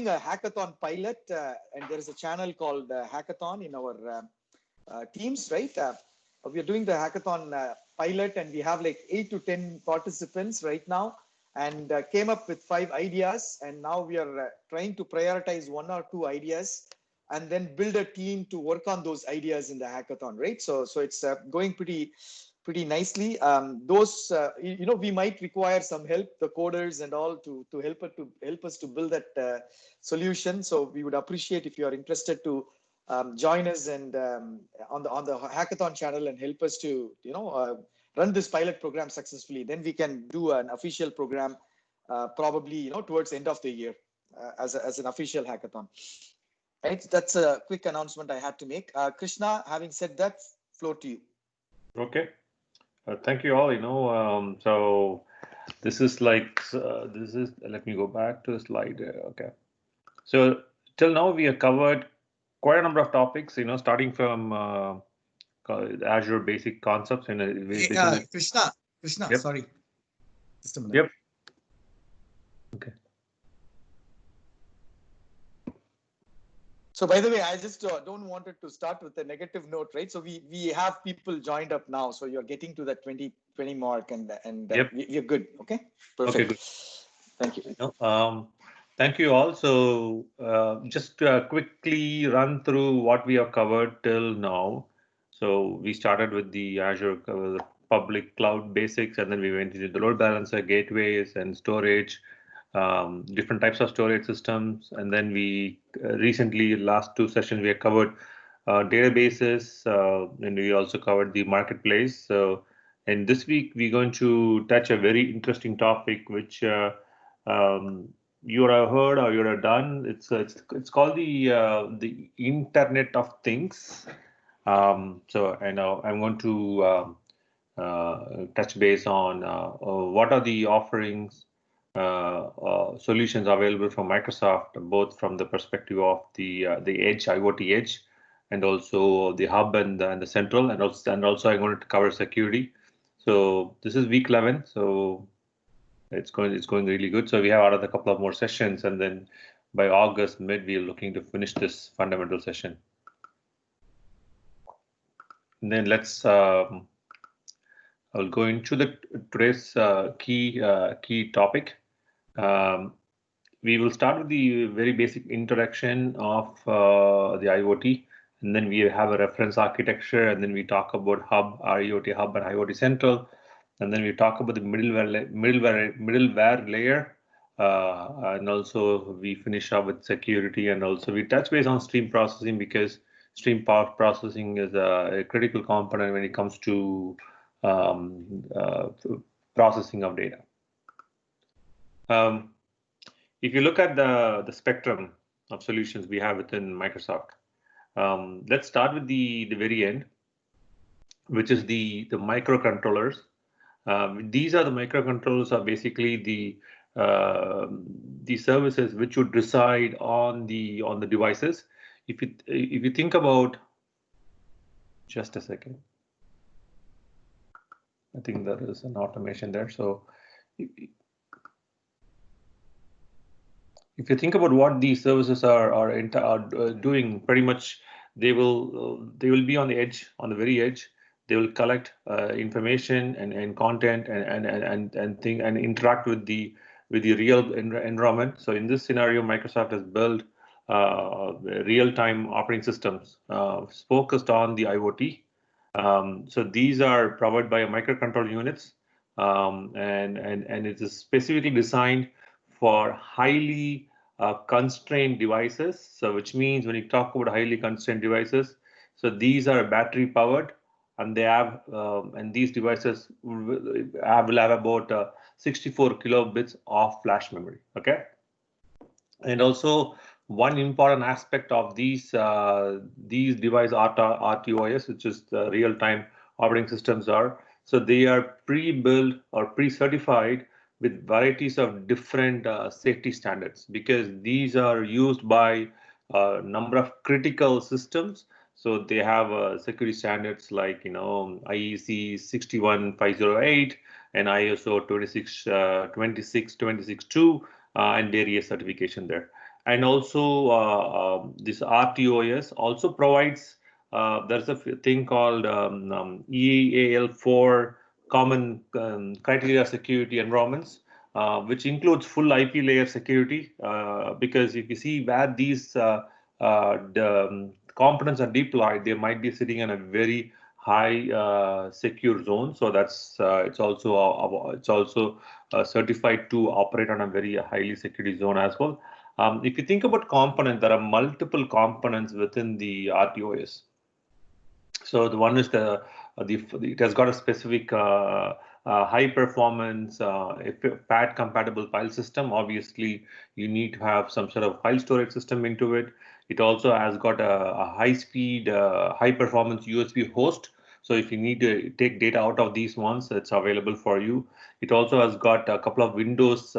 a hackathon pilot, and there is a channel called Hackathon in our teams, right? We are doing the hackathon pilot, and we have like 8 to 10 participants right now, and came up with 5 ideas, and now we are trying to prioritize 1 or 2 ideas and then build a team to work on those ideas in the hackathon, right? So it's going pretty nicely. We might require some help, the coders and all, to help us to build that solution. So we would appreciate if you are interested to join us and on the hackathon channel and help us to run this pilot program successfully. Then we can do an official program probably towards the end of the year as an official hackathon. Right, that's a quick announcement I had to make. Krishna, having said that, floor to you. Okay, thank you all. So this is like let me go back to the slide. Okay, so till now we have covered quite a number of topics. Starting from Azure basic concepts and Krishna, yep. Sorry, just a minute. Yep. Okay. So by the way, I just don't want it to start with a negative note, right? So we have people joined up now, so you're getting to that 20 mark, and yep. We're good. Okay, perfect. Okay, good. Thank you. Thank you all. So just quickly run through what we have covered till now. So we started with the Azure public cloud basics, and then we went into the load balancer, gateways, and storage. Different types of storage systems, and then we recently, last 2 sessions, we have covered databases, and we also covered the marketplace. So, and this week we're going to touch a very interesting topic, which you have heard or you have done. It's called the Internet of Things. So, and I'm going to touch base on what are the offerings. Solutions available from Microsoft, both from the perspective of the edge, IoT edge, and also the hub and the central, and also I'm going to cover security. So this is week 11, so it's going really good. So we have another couple of more sessions, and then by August mid we are looking to finish this fundamental session. And then let's I'll go into today's key topic. We will start with the very basic introduction of the IoT, and then we have a reference architecture, and then we talk about Hub, IoT Hub, and IoT Central, and then we talk about the middleware layer, and also we finish up with security, and also we touch base on stream processing, because stream processing is a critical component when it comes to processing of data. If you look at the spectrum of solutions we have within Microsoft, let's start with the very end, which is the microcontrollers. These are the microcontrollers are basically the services which would reside on the devices. If you think about, just a second, I think there is an automation there. So if you think about what these services are doing, pretty much they will be on the edge, on the very edge. They will collect information and content and interact with the real environment. So in this scenario, Microsoft has built real-time operating systems focused on the IoT. So these are provided by microcontroller units, and it is specifically designed for highly constrained devices. So which means when you talk about highly constrained devices, so these are battery powered, and they have and these devices will have about 64 kilobits of flash memory. Okay, and also one important aspect of these device RTOS, which is the real-time operating systems, so they are pre-built or pre-certified with varieties of different safety standards, because these are used by a number of critical systems. So they have security standards like IEC 61508 and ISO 26262 and various certification there. And also this RTOS also provides, there's a thing called EAL4 common criteria security environments, which includes full IP layer security, because if you see where these the components are deployed, they might be sitting in a very high secure zone. So that's it's also certified to operate on a very highly security zone as well. If you think about components, there are multiple components within the RTOS. So the one is it has got a specific high performance PAT compatible file system. Obviously, you need to have some sort of file storage system into it. It also has got a high speed, high performance USB host. So if you need to take data out of these ones, it's available for you. It also has got a couple of Windows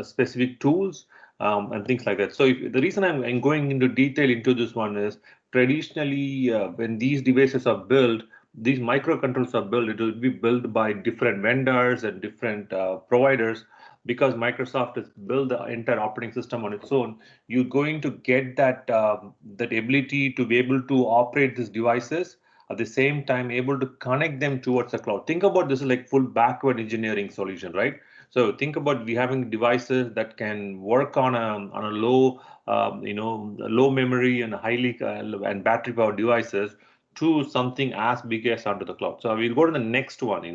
specific tools and things like that. So the reason I'm going into detail into this one is traditionally when these devices are built, these microcontrollers are built, it will be built by different vendors and different providers. Because Microsoft has built the entire operating system on its own, you're going to get that that ability to be able to operate these devices at the same time able to connect them towards the cloud. Think about this like full backward engineering solution, right? So think about we having devices that can work on a low low memory and highly and battery powered devices to something as big as onto the cloud. So we'll go to the next one,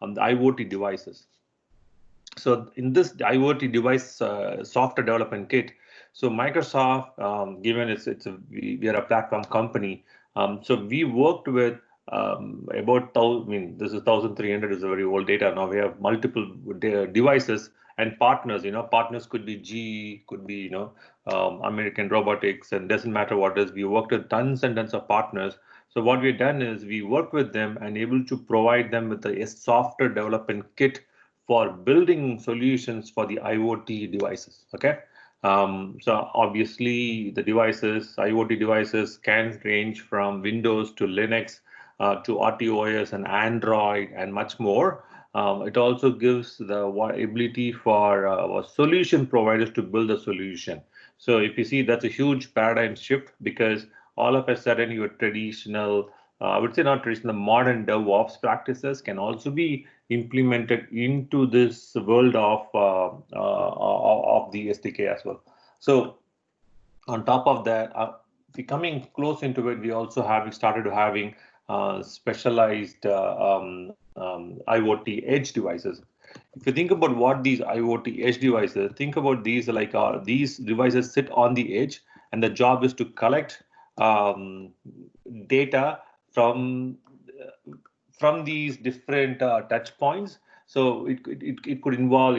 on the IoT devices. So in this IoT device software development kit, so Microsoft, given we are a platform company, so we worked with about this is 1,300 is a very old data. Now we have multiple devices and partners. Partners could be GE, could be American Robotics, and doesn't matter what it is. We worked with tons and tons of partners. So what we've done is we worked with them and able to provide them with a software development kit for building solutions for the IoT devices. Okay. So obviously the devices, IoT devices can range from Windows to Linux to RTOS and Android and much more. It also gives the ability for solution providers to build a solution. So if you see, that's a huge paradigm shift, because all of a sudden your traditional, I would say not traditional, modern DevOps practices can also be implemented into this world of the SDK as well. So on top of that, we coming close into it, we also started having specialized IoT edge devices. If you think about what these IoT edge devices, think about these like these devices sit on the edge, and the job is to collect data from these different touch points. So it could involve,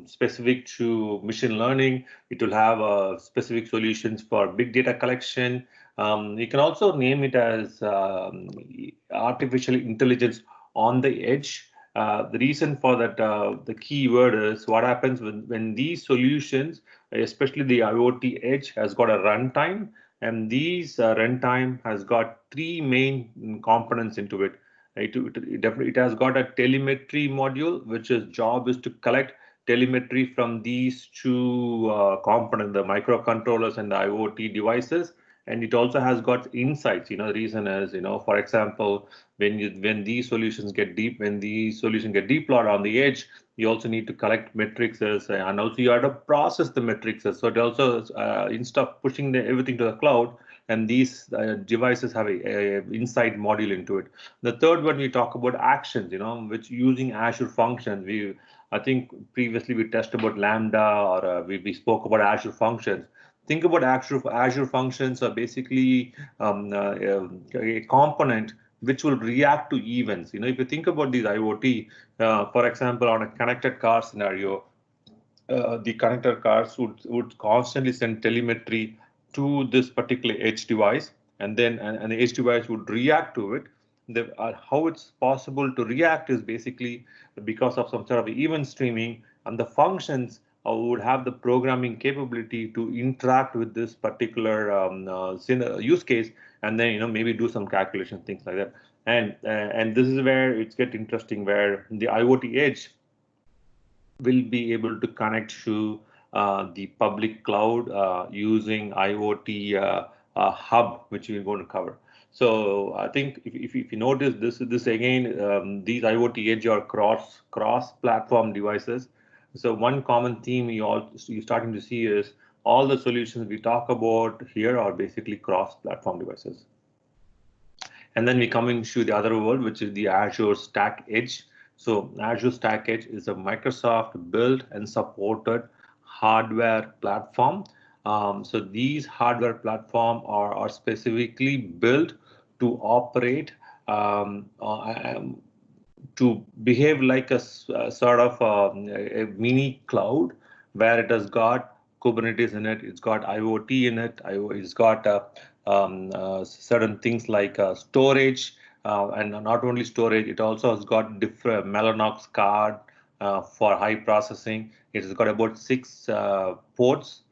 specific to machine learning. It will have specific solutions for big data collection. You can also name it as artificial intelligence on the edge. The reason for that, the key word is what happens when these solutions, especially the IoT edge, has got a runtime. And these runtime has got three main components into it. It has got a telemetry module, which is job is to collect telemetry from these two components, the microcontrollers and the IoT devices. And it also has got insights. The reason is, for example, when these solutions get deployed on the edge, you also need to collect metrics, and also you have to process the metrics. So it also, instead of pushing everything to the cloud, and these devices have a insight module into it. The third one, we talk about actions, which using Azure functions. I think previously we tested about Lambda, or we spoke about Azure functions. Think about Azure functions are basically a component which will react to events. If you think about these IoT, for example, on a connected car scenario, the connected cars would constantly send telemetry to this particular edge device, and then and the edge device would react to it. How it's possible to react is basically because of some sort of event streaming, and the functions would have the programming capability to interact with this particular use case, and then maybe do some calculation, things like that. And this is where it's get interesting, where the IoT edge will be able to connect to the public cloud using IoT Hub, which we're going to cover. So I think if you notice this again, these IoT Edge are cross-platform devices. So one common theme you're starting to see is all the solutions we talk about here are basically cross-platform devices. And then we come into the other world, which is the Azure Stack Edge. So Azure Stack Edge is a Microsoft built and supported hardware platform. So these hardware platform are specifically built to operate to behave like a sort of a mini cloud where it has got Kubernetes in it, it's got IoT in it, it's got certain things like storage, and not only storage, it also has got different Mellanox card for high processing. It's got about 6 ports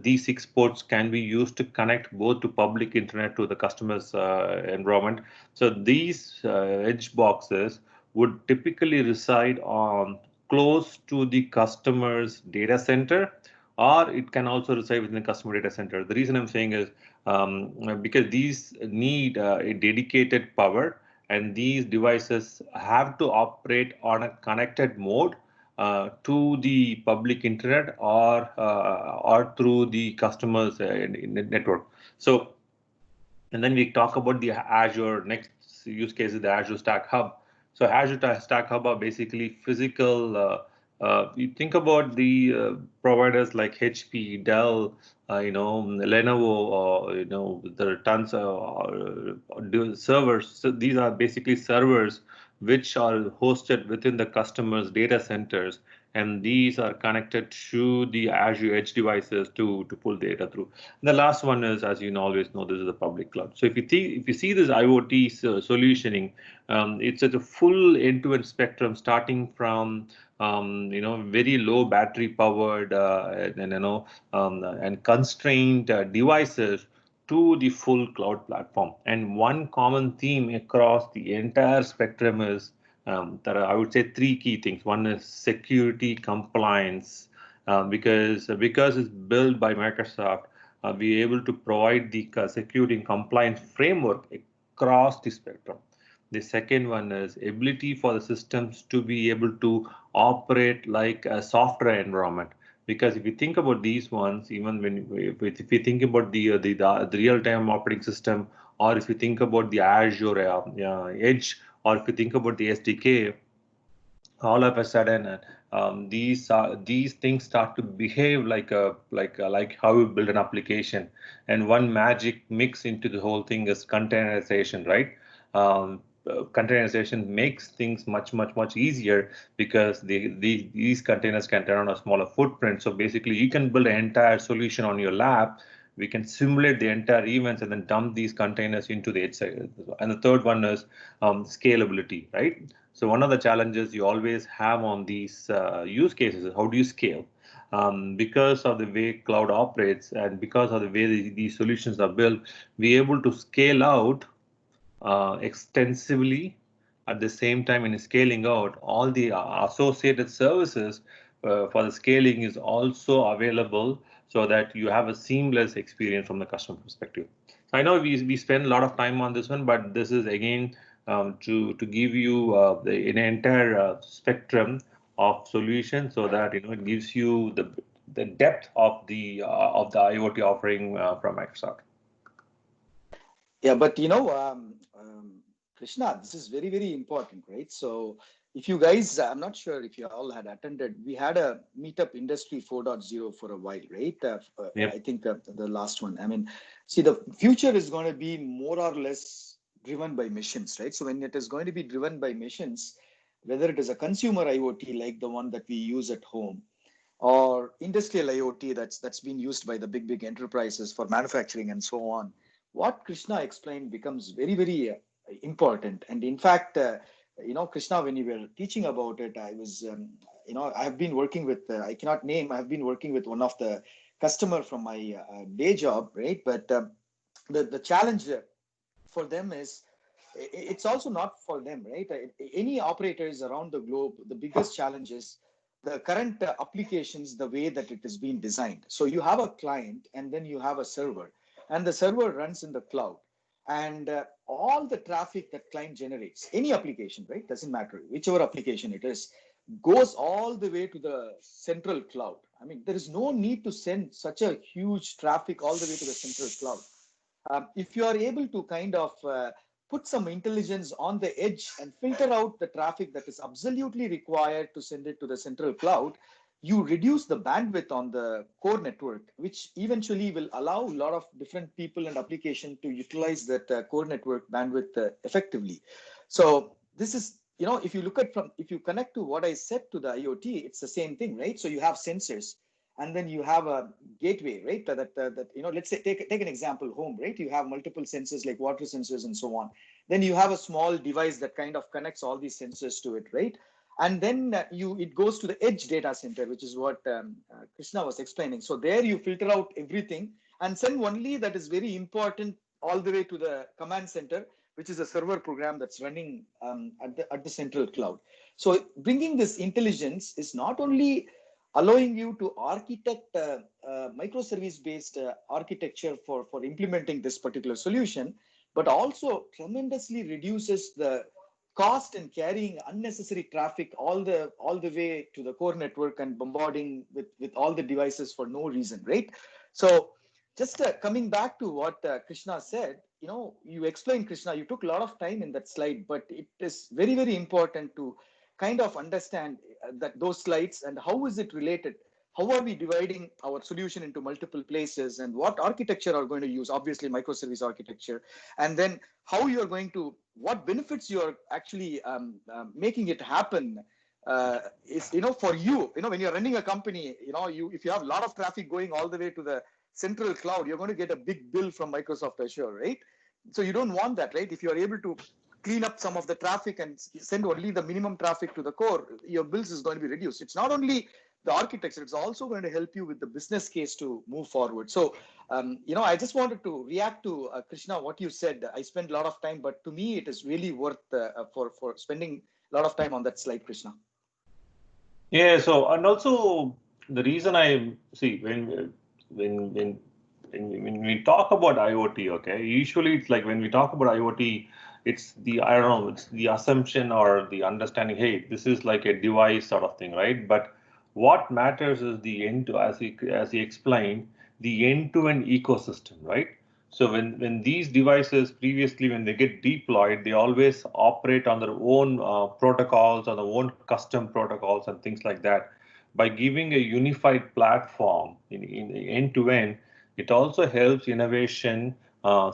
these 6 ports can be used to connect both to public internet to the customer's environment. So these edge boxes would typically reside on close to the customer's data center, or it can also reside within the customer data center. The reason I'm saying is because these need a dedicated power, and these devices have to operate on a connected mode to the public internet or through the customer's network. So, and then we talk about the Azure next use case is the Azure Stack Hub. So Azure Stack Hub are basically physical. You think about the providers like HP, Dell, Lenovo, or there are tons of servers. So these are basically servers which are hosted within the customer's data centers, and these are connected to the Azure Edge devices to pull data through. And the last one is, as you always know, this is the public cloud. So if you see this IoT solutioning, it's at a full end-to-end spectrum, starting from very low battery powered and constrained devices to the full cloud platform. And one common theme across the entire spectrum is there are, I would say, 3 key things. One is security compliance, because it's built by Microsoft. Be able to provide the security and compliance framework across the spectrum. The second one is ability for the systems to be able to operate like a software environment. Because if you think about these ones, even if you think about the real-time operating system, or if you think about the Azure Edge, or if you think about the SDK, all of a sudden these things start to behave like how you build an application. And one magic mix into the whole thing is containerization, right? Containerization makes things much easier, because these containers can run on a smaller footprint. So basically you can build an entire solution on your lab. We can simulate the entire events and then dump these containers into the edge. And the third one is scalability, right? So one of the challenges you always have on these use cases is how do you scale? Because of the way cloud operates and because of the way these solutions are built, we're able to scale out extensively. At the same time, in scaling out, all the associated services for the scaling is also available, so that you have a seamless experience from the customer perspective. I know we spend a lot of time on this one, but this is again to give you an entire spectrum of solutions, so that it gives you the depth of the IoT offering from Microsoft. Yeah, but Krishna, this is very important, right? So if you guys, I'm not sure if you all had attended, we had a meetup Industry 4.0 for a while, right? Yep. I think the last one. I mean, see, the future is going to be more or less driven by missions, right? So when it is going to be driven by missions, whether it is a consumer IoT like the one that we use at home, or industrial IoT that's being used by the big enterprises for manufacturing and so on, what Krishna explained becomes very important. And in fact, Krishna, when you were teaching about it, I was, I have been working with, I cannot name, I have been working with one of the customer from my day job, right? But the challenge for them is, it's also not for them, right? Any operators around the globe, the biggest challenge is the current applications, the way that it is being designed. So you have a client and then you have a server, and the server runs in the cloud. And all the traffic that client generates, any application, right? Doesn't matter, whichever application it is, goes all the way to the central cloud. I mean, there is no need to send such a huge traffic all the way to the central cloud. If you are able to kind of put some intelligence on the edge and filter out the traffic that is absolutely required to send it to the central cloud, you reduce the bandwidth on the core network, which eventually will allow a lot of different people and application to utilize that core network bandwidth effectively. So this is, if you look at if you connect to what I said to the IoT, it's the same thing, right? So you have sensors, and then you have a gateway, right? That let's say take an example, home, right? You have multiple sensors like water sensors and so on. Then you have a small device that kind of connects all these sensors to it, right? And then it goes to the edge data center, which is what Krishna was explaining. So there you filter out everything and send only that is very important all the way to the command center, which is a server program that's running at the central cloud. So bringing this intelligence is not only allowing you to architect microservice-based architecture for implementing this particular solution, but also tremendously reduces the cost in carrying unnecessary traffic all the way to the core network and bombarding with all the devices for no reason, right? So just coming back to what Krishna said, you explained, Krishna, you took a lot of time in that slide, but it is very, very important to kind of understand that those slides and how is it related? How are we dividing our solution into multiple places, and what architecture are going to use? Obviously, microservice architecture, and then how you are going to, what benefits you are actually making it happen is, for you, when you're running a company, if you have a lot of traffic going all the way to the central cloud, you're going to get a big bill from Microsoft Azure, right? So you don't want that, right? If you're able to clean up some of the traffic and send only the minimum traffic to the core, your bills is going to be reduced. It's not only the architecture, it's also going to help you with the business case to move forward. So, I just wanted to react to Krishna, what you said. I spent a lot of time, but to me, it is really worth for spending a lot of time on that slide, Krishna. Yeah. So, and also the reason I see when we talk about IoT, okay, usually it's like when we talk about IoT, it's it's the assumption or the understanding, hey, this is like a device sort of thing, right? But what matters is the as he explained, the end-to-end ecosystem, right? So when these devices previously, when they get deployed, they always operate on their own protocols, on their own custom protocols and things like that. By giving a unified platform in end-to-end, it also helps innovation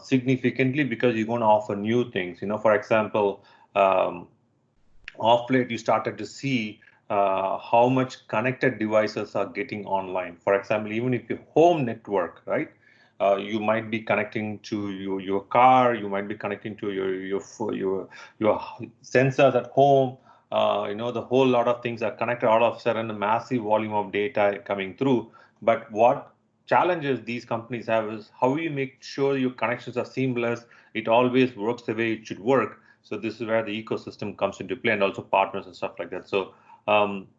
significantly, because you're going to offer new things. For example, off late you started to see how much connected devices are getting online. For example, even if your home network, right? You might be connecting to your car, you might be connecting to your sensors at home. The whole lot of things are connected. All of a sudden, a massive volume of data coming through. But what challenges these companies have is how you make sure your connections are seamless. It always works the way it should work. So this is where the ecosystem comes into play, and also partners and stuff like that. So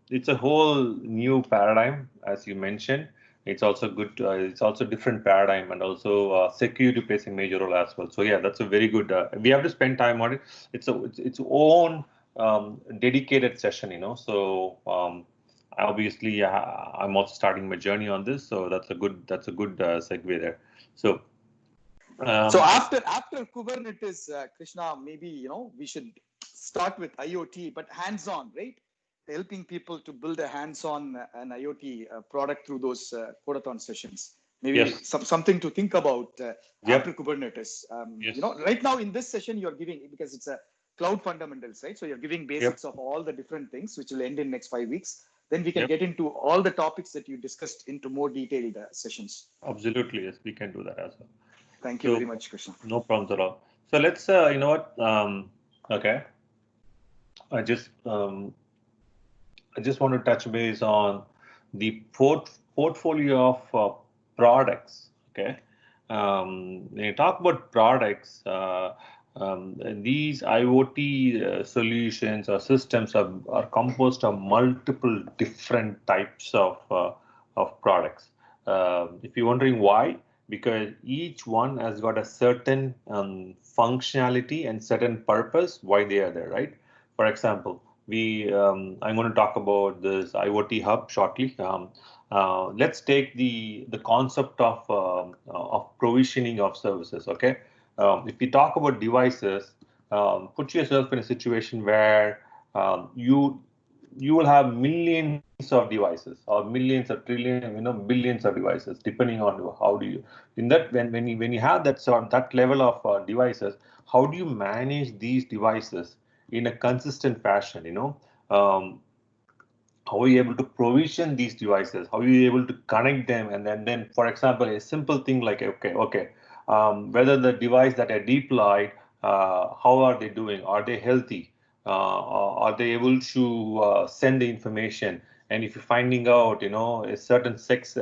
it's a whole new paradigm, as you mentioned. It's also good. It's also different paradigm, and also security plays a major role as well. So yeah, that's a very good. We have to spend time on it. It's its own dedicated session, So obviously, I'm also starting my journey on this. So that's a good segue there. So. So after Kubernetes, Krishna, maybe we should start with IoT, but hands-on, right? Helping people to build a hands-on an IoT product through those Codeathon sessions. Maybe yes. something to think about after Kubernetes. Yes. Right now in this session you're giving, because it's a cloud fundamentals, right? So you're giving basics of all the different things, which will end in next 5 weeks. Then we can get into all the topics that you discussed into more detailed sessions. Absolutely, yes, we can do that as well. Thank you very much, Krishna. No problems at all. So let's, okay. I just want to touch base on the portfolio of products. Okay. When you talk about products, And these IoT solutions or systems are composed of multiple different types of products. If you're wondering why, because each one has got a certain functionality and certain purpose why they are there, right? For example, I'm going to talk about this IoT Hub shortly. Let's take the concept of provisioning of services. Okay, if we talk about devices, put yourself in a situation where you will have millions of devices or millions of trillion, billions of devices, depending on how do you in that when you have that level of devices, how do you manage these devices in a consistent fashion? How are you able to provision these devices? How are you able to connect them? And then for example, a simple thing like, okay, whether the device that I deployed, how are they doing? Are they healthy? Are they able to send the information? And if you're finding out, a certain section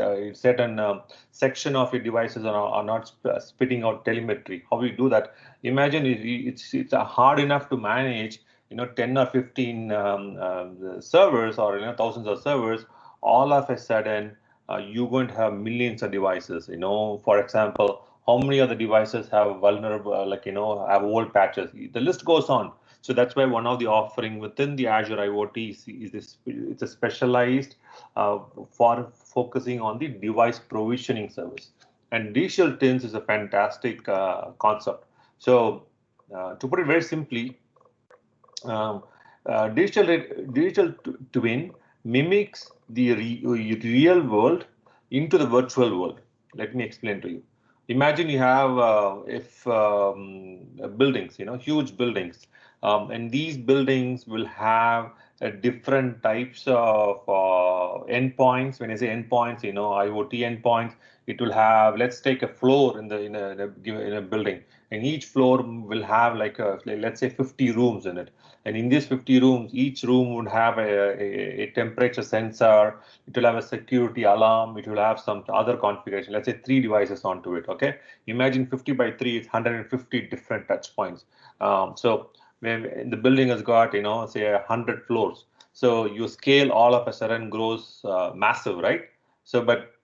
of your devices are not spitting out telemetry, how do you do that? Imagine it's hard enough to manage 10 or 15 servers or thousands of servers. All of a sudden you're going to have millions of devices. For example, how many of the devices have vulnerable have old patches? The list goes on. So that's why one of the offering within the Azure IoT is this. It's a specialized for focusing on the device provisioning service. And digital twins is a fantastic concept. So to put it very simply, um, digital twin mimics the real world into the virtual world. Let me explain to you. Imagine you have if buildings, huge buildings, and these buildings will have different types of endpoints. When I say endpoints, IoT endpoints, it will have. Let's take a floor in a building, and each floor will have let's say 50 rooms in it. And in these 50 rooms, each room would have a temperature sensor. It will have a security alarm. It will have some other configuration. Let's say 3 devices onto it. Okay. Imagine 50 by 3 is 150 different touch points. So when the building has got, say 100 floors. So you scale all of a sudden grows massive, right? So, but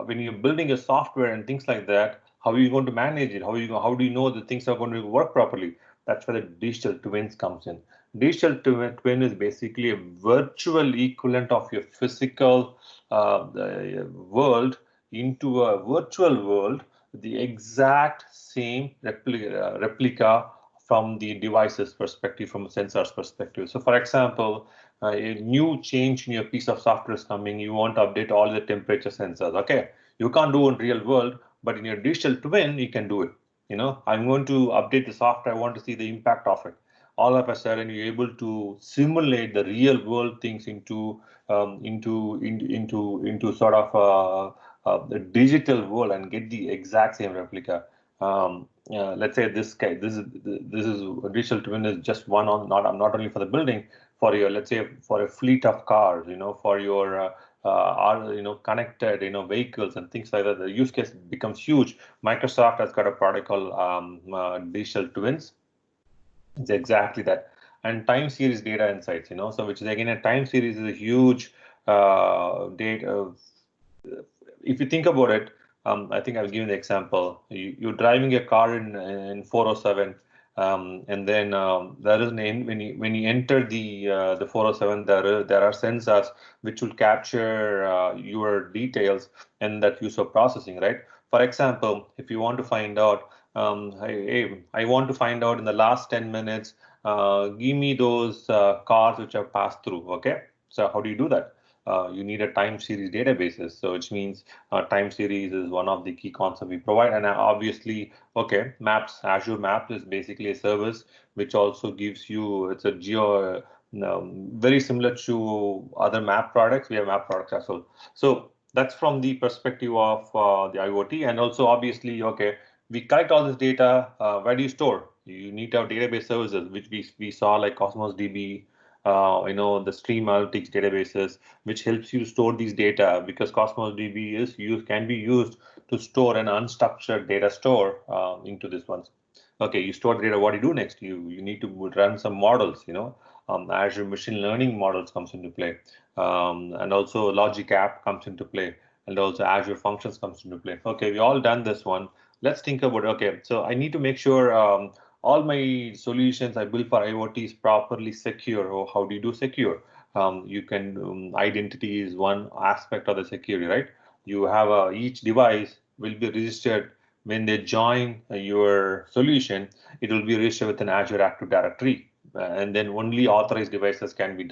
when you're building a software and things like that, how are you going to manage it? How do you know that things are going to work properly? That's where the digital twins comes in. Digital twin is basically a virtual equivalent of your physical world into a virtual world, the exact same replica from the device's perspective, from a sensor's perspective. So for example, a new change in your piece of software is coming, you want to update all the temperature sensors. Okay, you can't do in real world, but in your digital twin, you can do it. I'm going to update the software, I want to see the impact of it. All of a sudden, you're able to simulate the real world things into sort of the digital world and get the exact same replica. Let's say this is a digital twin is just one on not only for the building, for your, let's say, for a fleet of cars, for your connected vehicles and things like that. The use case becomes huge. Microsoft has got a product called digital twins. It's exactly that. And time series data insights, so which is again, a time series is a huge data. If you think about it, I think I'll give you an example. You're driving a car in 407, and then there is when you enter the 407, there are sensors which will capture your details and that use of processing, right? For example, if you want to find out, I want to find out in the last 10 minutes, give me those cars which have passed through. Okay, so how do you do that? You need a time series databases. So which means time series is one of the key concepts we provide. And obviously, okay, Maps, Azure Maps is basically a service which also gives you, it's a geo, very similar to other map products. We have map products as well. So that's from the perspective of the IoT. And also obviously, okay, we collect all this data. Where do you store? You need to have database services, which we saw like Cosmos DB, the Stream Analytics databases, which helps you store these data, because Cosmos DB can be used to store an unstructured data store into this one. Okay, you store the data. What do you do next? You need to run some models. Azure machine learning models comes into play, and also Logic App comes into play, and also Azure Functions comes into play. Okay, we all done this one. Let's think about, okay, so I need to make sure all my solutions I build for IoT is properly secure. Or how do you do secure? You can identity is one aspect of the security, right? You have each device will be registered when they join your solution. It will be registered with an Azure Active Directory, and then only authorized devices can be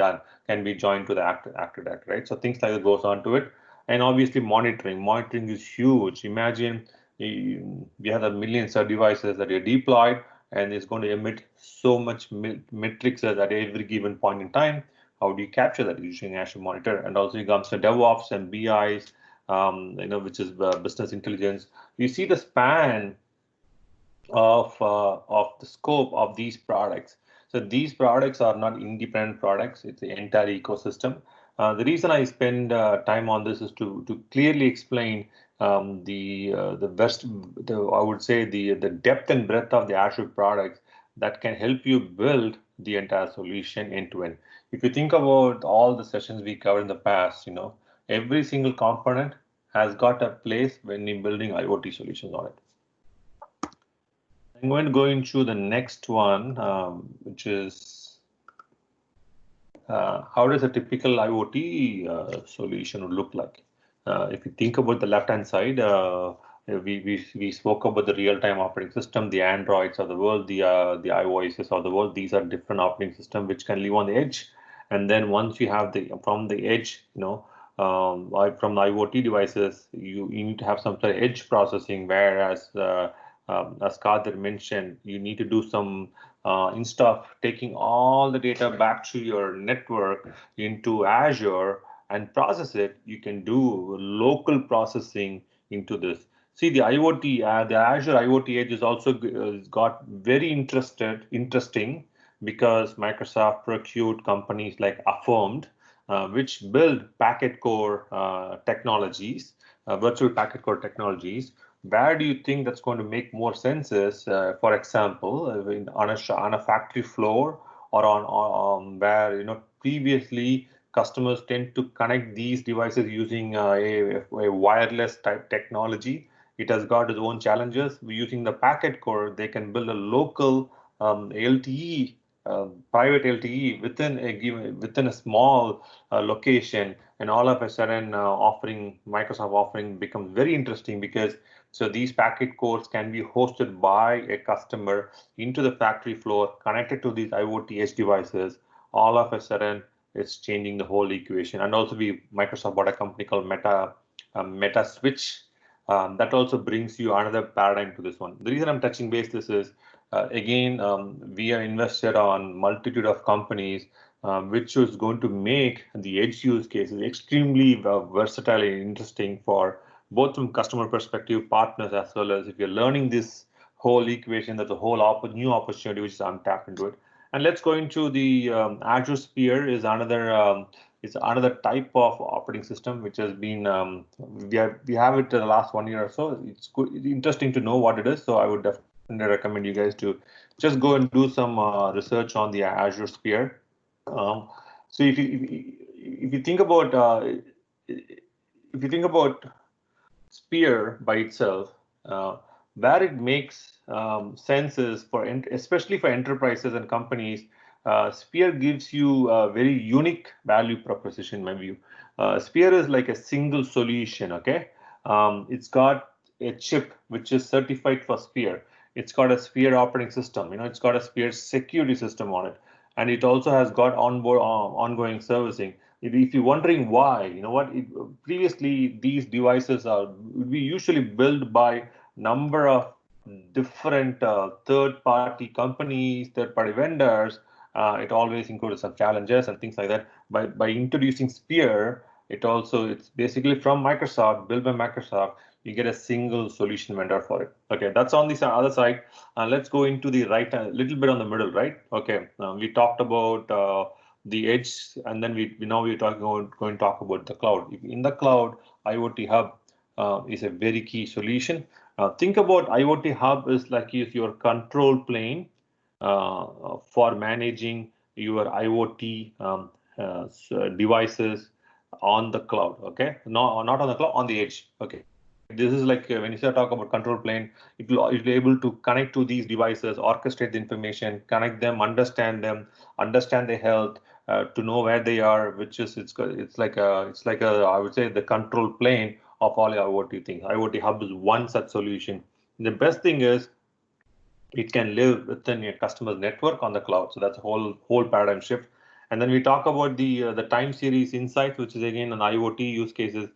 joined to the Active Directory, right? So things like that goes on to it, and obviously monitoring. Monitoring is huge. Imagine we have the millions of devices that are deployed, and it's going to emit so much metrics at every given point in time. How do you capture that using Azure Monitor? And also it comes to DevOps and BIs, which is business intelligence. You see the span of the scope of these products. So these products are not independent products; it's the entire ecosystem. The reason I spend time on this is to clearly explain I would say the depth and breadth of the Azure products that can help you build the entire solution end to end. If you think about all the sessions we covered in the past, every single component has got a place when you're building IoT solutions on it. I'm going to go into the next one, which is how does a typical IoT solution look like? If you think about the left-hand side, we spoke about the real-time operating system, the Androids of the world, the iOSs of the world. These are different operating systems which can live on the edge. And then once you have from the edge, from the IoT devices, you need to have some sort of edge processing, whereas as Kadir mentioned, you need to do some instead of taking all the data back to your network into Azure and process it, you can do local processing into this. See, the IoT, the Azure IoT Edge is also got very interesting because Microsoft procured companies like Affirmed, which build packet core technologies, virtual packet core technologies. Where do you think that's going to make more sense is, for example, on a factory floor, or on where previously customers tend to connect these devices using a wireless type technology. It has got its own challenges. Using the packet core, they can build a local LTE, private LTE within a small location, and all of a sudden, Microsoft offering becomes very interesting because so these packet cores can be hosted by a customer into the factory floor, connected to these IoT edge devices. All of a sudden, it's changing the whole equation. And also, Microsoft bought a company called Meta Switch. That also brings you another paradigm to this one. The reason I'm touching base this is, again, we are invested on multitude of companies, which is going to make the edge use cases extremely versatile and interesting for both from customer perspective, partners, as well as if you're learning this whole equation, that's a whole new opportunity which is untapped into it. And let's go into the Azure Sphere is another type of operating system which has been we have it in the last 1 year or so. It's interesting to know what it is. So I would definitely recommend you guys to just go and do some research on the Azure Sphere. So if you think about Sphere by itself, where it makes sense is especially for enterprises and companies. Sphere gives you a very unique value proposition, in my view. Sphere is like a single solution. Okay, it's got a chip which is certified for Sphere. It's got a Sphere operating system. It's got a Sphere security system on it, and it also has got ongoing servicing. If you're wondering why, previously these devices would be usually built by number of different third-party companies, third-party vendors. It always included some challenges and things like that. By introducing Sphere, it's basically from Microsoft, built by Microsoft. You get a single solution vendor for it. Okay, that's on the other side. Let's go into the right, a little bit on the middle, right? Okay, we talked about the edge, and then we're going to talk about the cloud. In the cloud, IoT Hub is a very key solution. Think about IoT Hub is like your control plane for managing your IoT devices on the cloud. Okay, no, not on the cloud, on the edge. Okay, this is like when you say talk about control plane, it will be able to connect to these devices, orchestrate the information, connect them, understand their health, to know where they are, which is it's like a I would say the control plane of all your IoT things. IoT Hub is one such solution. The best thing is it can live within your customer's network on the cloud. So that's a whole paradigm shift. And then we talk about the time series insights, which is again an IoT use cases.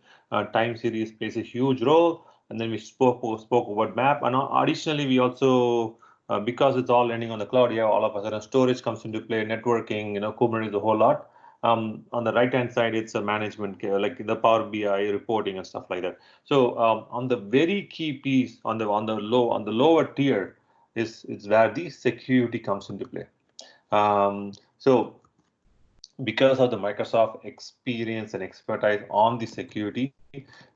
Time series plays a huge role. And then we spoke about map. And additionally, we also because it's all landing on the cloud, yeah, all of a sudden storage comes into play, networking, Kubernetes, a whole lot. On the right hand side, it's a management like the Power BI reporting and stuff like that. So on the very key piece on the lower tier is where the security comes into play. So because of the Microsoft experience and expertise on the security,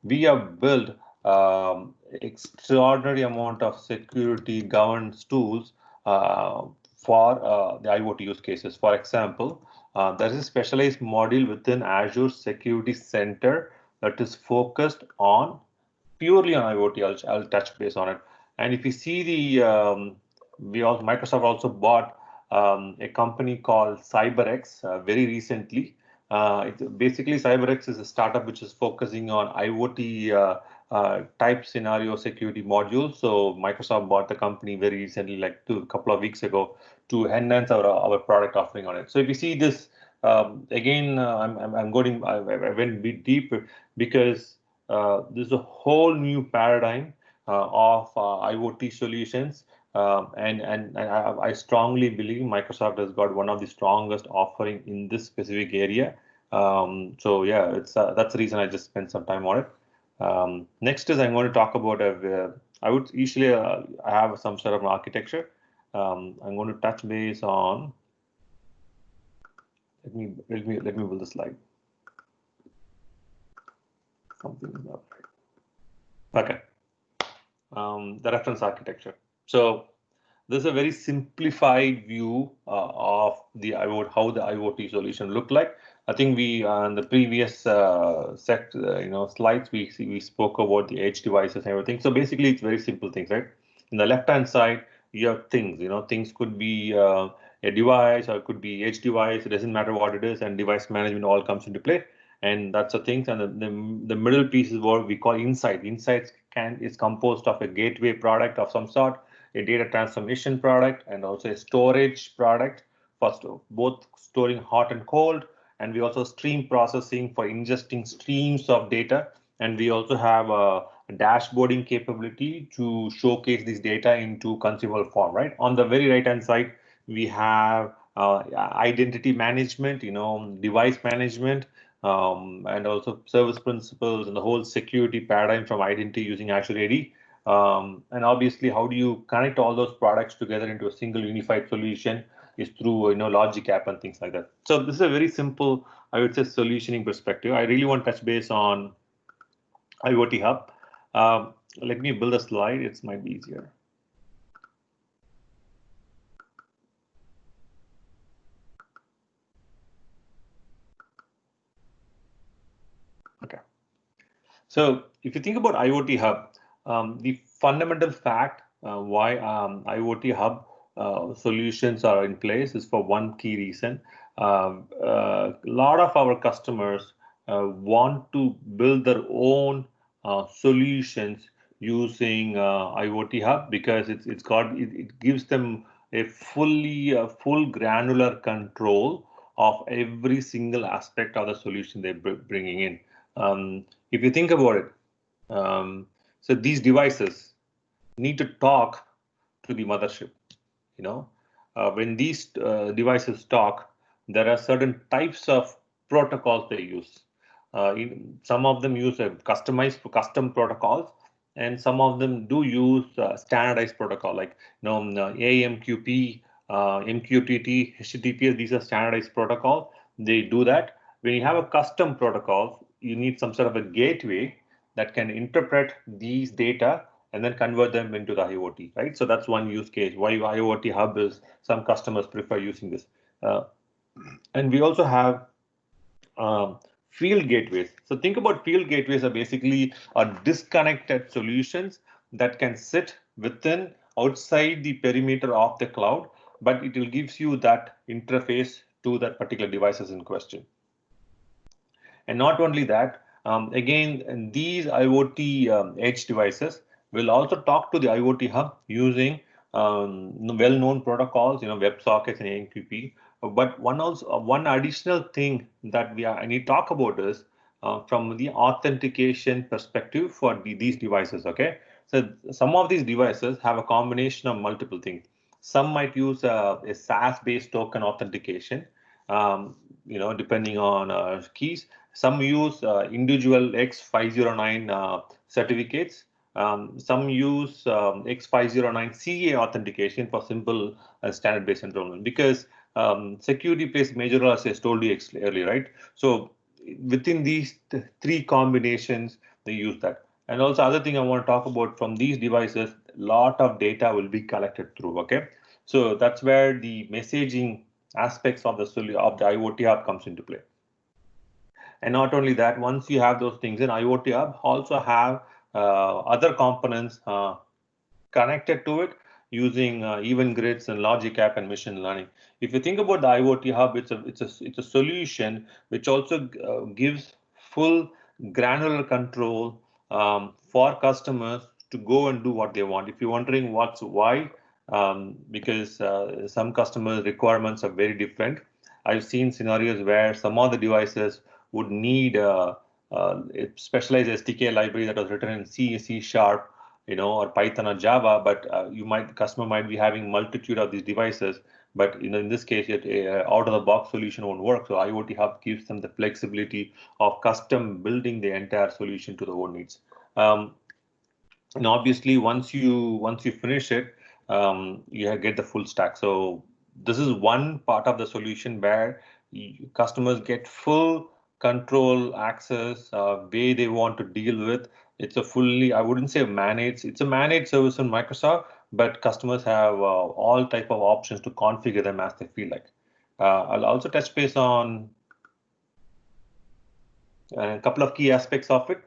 we have built extraordinary amount of security governance tools for the IoT use cases. For example, there is a specialized module within Azure Security Center that is focused on purely on IoT. I'll touch base on it. And if you see Microsoft also bought a company called CyberX very recently. Basically, CyberX is a startup which is focusing on IoT type scenario security modules. So Microsoft bought the company very recently, like a couple of weeks ago, to enhance our product offering on it. So if you see this, again, I went a bit deep because this is a whole new paradigm of IoT solutions. And I strongly believe Microsoft has got one of the strongest offering in this specific area. So yeah, that's the reason I just spent some time on it. Next is I'm going to talk about I would usually I have some sort of an architecture. I'm going to touch base on. Let me build the slide. Something is not right. Okay. The reference architecture. So this is a very simplified view of how the IoT solution look like. I think we on the previous slides we spoke about the edge devices and everything. So basically, it's very simple things, right? In the left-hand side, you have things. Things could be a device or it could be edge device. It doesn't matter what it is, and device management all comes into play. And that's the things. And the middle piece is what we call insight. Insights is composed of a gateway product of some sort, a data transformation product, and also a storage product for both storing hot and cold. And we also stream processing for ingesting streams of data. And we also have a dashboarding capability to showcase this data into consumable form, right? On the very right-hand side, we have identity management, device management, and also service principles and the whole security paradigm from identity using Azure AD. And obviously, how do you connect all those products together into a single unified solution is through logic app and things like that. So this is a very simple, I would say, solutioning perspective. I really want to touch base on IoT Hub. Let me build a slide. It might be easier. Okay. So if you think about IoT Hub, the fundamental fact why IoT Hub solutions are in place is for one key reason. A lot of our customers want to build their own solutions using IoT Hub because it gives them a full granular control of every single aspect of the solution they're bringing in. If you think about it, so these devices need to talk to the mothership. When these devices talk, there are certain types of protocols they use. Some of them use custom protocols, and some of them do use standardized protocol like AMQP, MQTT, HTTPS. These are standardized protocols. They do that. When you have a custom protocol, you need some sort of a gateway that can interpret these data and then convert them into the IoT, right? So that's one use case. Why IoT Hub is some customers prefer using this. And we also have field gateways. So think about field gateways are basically disconnected solutions that can sit within outside the perimeter of the cloud, but it will gives you that interface to that particular devices in question. And not only that, again, these IoT edge devices will also talk to the IoT hub using well-known protocols, WebSockets and AMQP. But one additional thing that I need to talk about is from the authentication perspective for these devices. Okay, so some of these devices have a combination of multiple things. Some might use a SaaS-based token authentication, depending on keys. Some use individual X509 certificates. Some use X509 CA authentication for simple standard-based enrollment, because security plays a major role, as I told you earlier, right? So within these three combinations, they use that. And also, other thing I want to talk about, from these devices, a lot of data will be collected through. Okay, so that's where the messaging aspects of the IoT Hub comes into play. And not only that, once you have those things in IoT Hub, also have other components connected to it using event grids and logic app and machine learning. If you think about the IoT Hub, it's a solution which also gives full granular control for customers to go and do what they want. If you're wondering why, because some customers' requirements are very different. I've seen scenarios where some of the devices would need a specialized SDK library that was written in C, C#, or Python or Java, but the customer might be having multitude of these devices. But in this case, out-of-the-box solution won't work. So IoT Hub gives them the flexibility of custom building the entire solution to their own needs. And obviously, once you finish it, you get the full stack. So this is one part of the solution where customers get full control, access, way they want to deal with. It's a fully, I wouldn't say managed, it's a managed service in Microsoft, but customers have all type of options to configure them as they feel like. I'll also touch base on a couple of key aspects of it.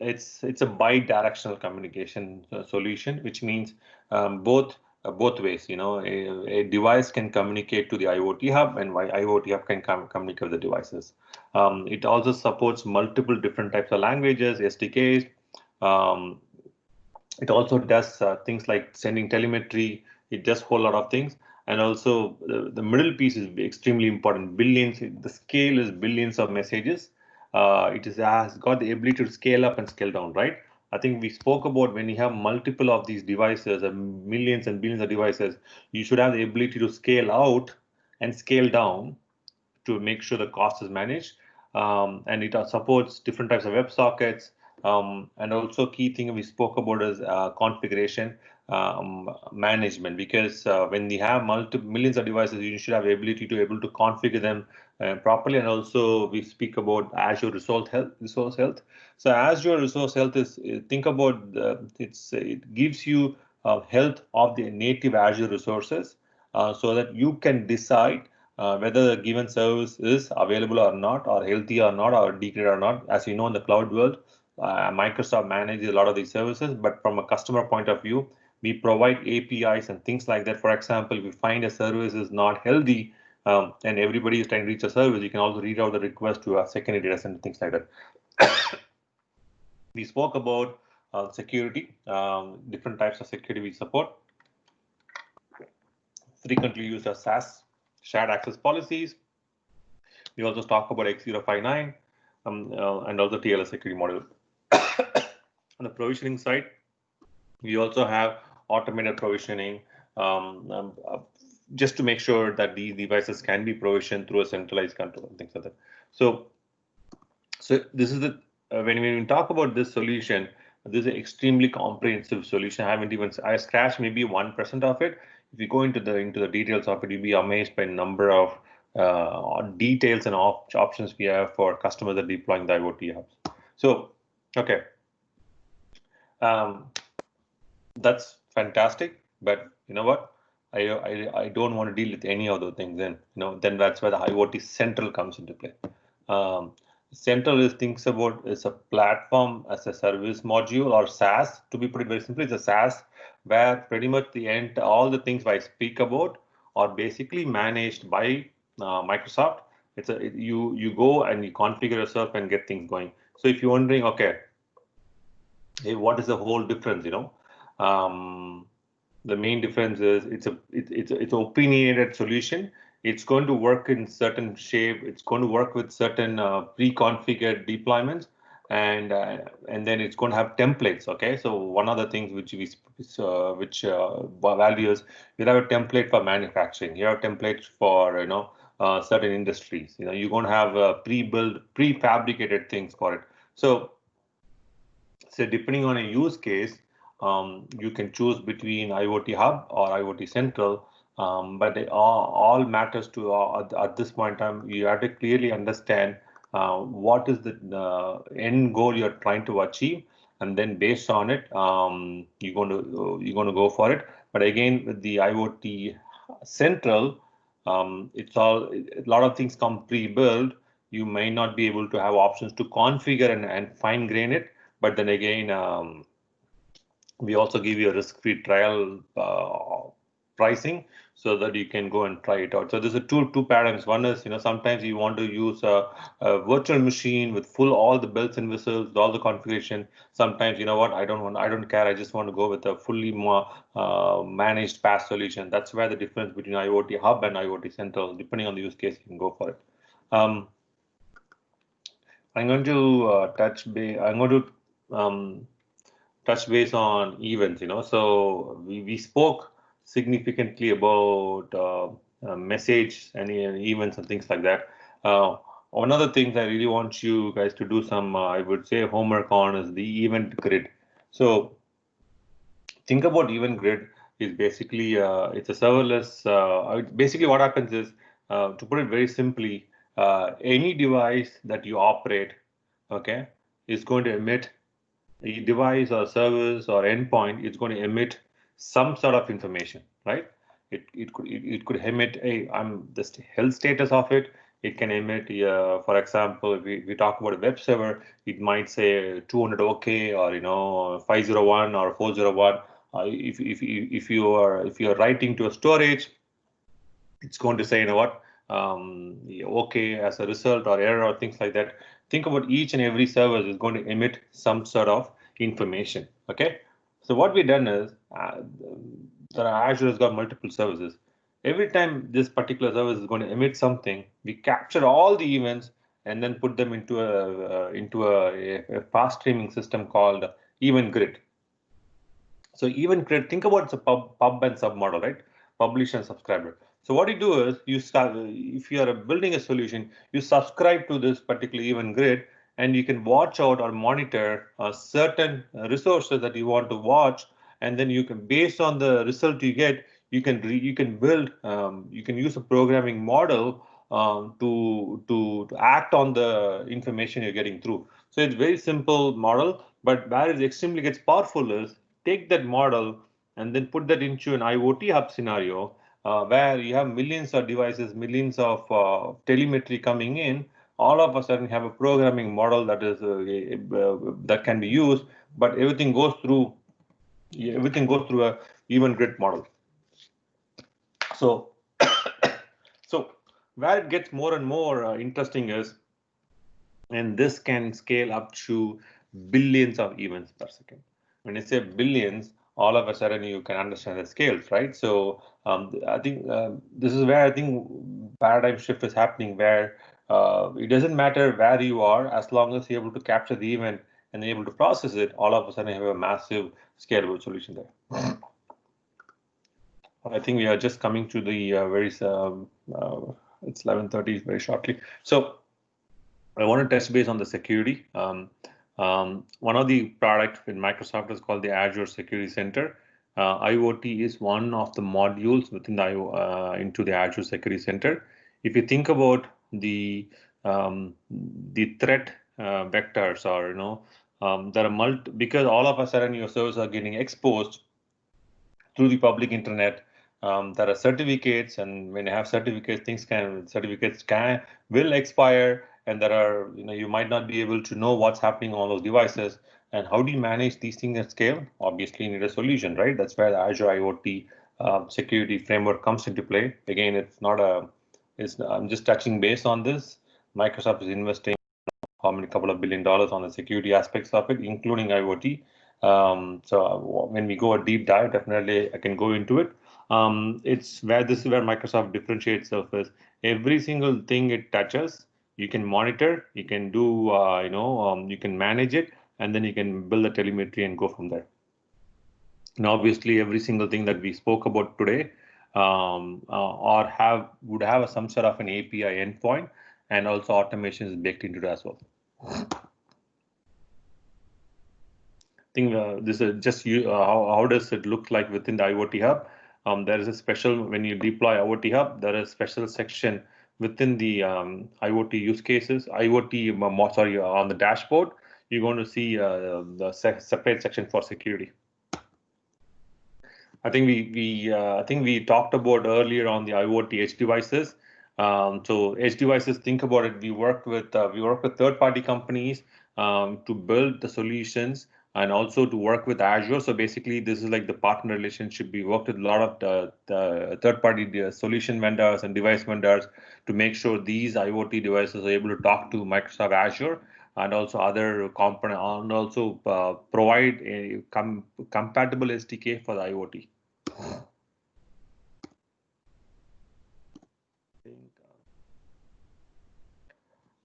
It's a bi-directional communication solution, which means both ways. A device can communicate to the IoT Hub, and IoT Hub can communicate with the devices. It also supports multiple different types of languages, SDKs. It also does things like sending telemetry. It does a whole lot of things. And also the middle piece is extremely important. Billions, the scale is billions of messages. It has got the ability to scale up and scale down, right? I think we spoke about when you have multiple of these devices, millions and billions of devices, you should have the ability to scale out and scale down to make sure the cost is managed. And it supports different types of WebSockets. And also key thing we spoke about is configuration management, because when you have millions of devices, you should have the ability to able to configure them properly. And also we speak about Azure Resource Health. So Azure Resource Health is, think about it gives you health of the native Azure resources, so that you can decide whether a given service is available or not, or healthy or not, or degraded or not. As you know, in the cloud world, Microsoft manages a lot of these services, but from a customer point of view, we provide APIs and things like that. For example, if you find a service is not healthy, and everybody is trying to reach a service, you can also read out the request to a secondary data center, things like that. We spoke about security, different types of security we support. Frequently used as SaaS, shared access policies. We also talk about X059 and also TLS security module. On the provisioning side, we also have automated provisioning, just to make sure that these devices can be provisioned through a centralized control and things like that. So this is the when we talk about this solution, this is an extremely comprehensive solution. I scratched maybe 1% of it. If you go into the details of it, you'll be amazed by the number of details and options we have for customers that are deploying the IoT hubs. So, okay. That's fantastic, but you know what? I don't want to deal with any of those things. Then that's where the IoT Central comes into play. Um, Central thinks about is a platform as a service module or SaaS. To be put it very simply, it's a SaaS where pretty much all the things I speak about are basically managed by Microsoft. You go and you configure yourself and get things going. So if you're wondering, okay, hey, what is the whole difference? Um, the main difference is it's an opinionated solution. It's going to work in certain shape. It's going to work with certain pre-configured deployments, and then it's going to have templates. Okay, so one of the things which values, you have a template for manufacturing. You have templates for certain industries. You're going to have pre-built, prefabricated things for it. So depending on a use case, you can choose between IoT Hub or IoT Central, but it all matters to at this point in time. You have to clearly understand what is the end goal you're trying to achieve, and then based on it, you're going to go for it. But again, with the IoT Central, a lot of things come pre-built. You may not be able to have options to configure and fine grain it. But then again, we also give you a risk-free trial pricing so that you can go and try it out. So there's two paradigms. One is, sometimes you want to use a virtual machine with all the bells and whistles, all the configuration. Sometimes, you know what, I don't care. I just want to go with a fully managed PaaS solution. That's where the difference between IoT Hub and IoT Central, depending on the use case, you can go for it. I'm going to touch base on events. So we spoke significantly about message and events and things like that. One of the things I really want you guys to do some, I would say, homework on is the event grid. So think about event grid is basically it's a serverless. Basically, what happens is, to put it very simply, any device that you operate, okay, is going to emit the device or service or endpoint is going to emit some sort of information, right? It could emit I'm the health status of it. It can emit, for example, if we talk about a web server, it might say 200 OK or 501 or 401. If you're writing to a storage, it's going to say, what, OK as a result or error or things like that. Think about each and every service is going to emit some sort of information. Okay, so what we've done is Azure has got multiple services. Every time this particular service is going to emit something, we capture all the events and then put them into a fast streaming system called Event Grid. So Event Grid, think about it's a pub and sub model, right? Publish and subscriber. So what you do is you start, if you are building a solution, you subscribe to this particular Event Grid, and you can watch out or monitor certain resources that you want to watch, and then you can, based on the result you get, you can build, you can use a programming model to act on the information you're getting through. So it's very simple model, but where it extremely gets powerful is take that model and then put that into an IoT hub scenario where you have millions of devices, millions of telemetry coming in. All of a sudden have a programming model that is that can be used, but everything goes through a event grid model. So so where it gets more and more interesting is, and this can scale up to billions of events per second. When I say billions, all of a sudden you can understand the scales, right? So I think this is where I think paradigm shift is happening, where it doesn't matter where you are, as long as you're able to capture the event and able to process it, all of a sudden you have a massive scalable solution there. I think we are just coming to the it's 11:30 very shortly. So I want to touch base on the security. One of the products in Microsoft is called the Azure Security Center. IoT is one of the modules within into the Azure Security Center. If you think about the threat vectors, or there are because all of a sudden your servers are getting exposed. through the public internet. There are certificates, and when you have certificates, will expire, and there are, you might not be able to know what's happening on those devices. And how do you manage these things at scale? Obviously, you need a solution, right? That's where the Azure IoT security framework comes into play. Again, I'm just touching base on this. Microsoft is investing couple of $1 billion on the security aspects of it, including IoT. So when we go a deep dive, definitely I can go into it. This is where Microsoft differentiates itself. Every single thing it touches, you can monitor, you can do, you can manage it, and then you can build the telemetry and go from there. Now, obviously, every single thing that we spoke about today would have some sort of an API endpoint, and also automation is baked into it as well. I think this is just how does it look like within the IoT Hub? There is a special, when you deploy IoT Hub, there is a special section within the IoT use cases, on the dashboard, you're going to see the separate section for security. I think we talked about earlier on the IoT edge devices. So edge devices, think about it. We work with third-party companies to build the solutions and also to work with Azure. So basically, this is like the partner relationship. We worked with a lot of the third-party solution vendors and device vendors to make sure these IoT devices are able to talk to Microsoft Azure and also other component, and also provide a compatible SDK for the IoT.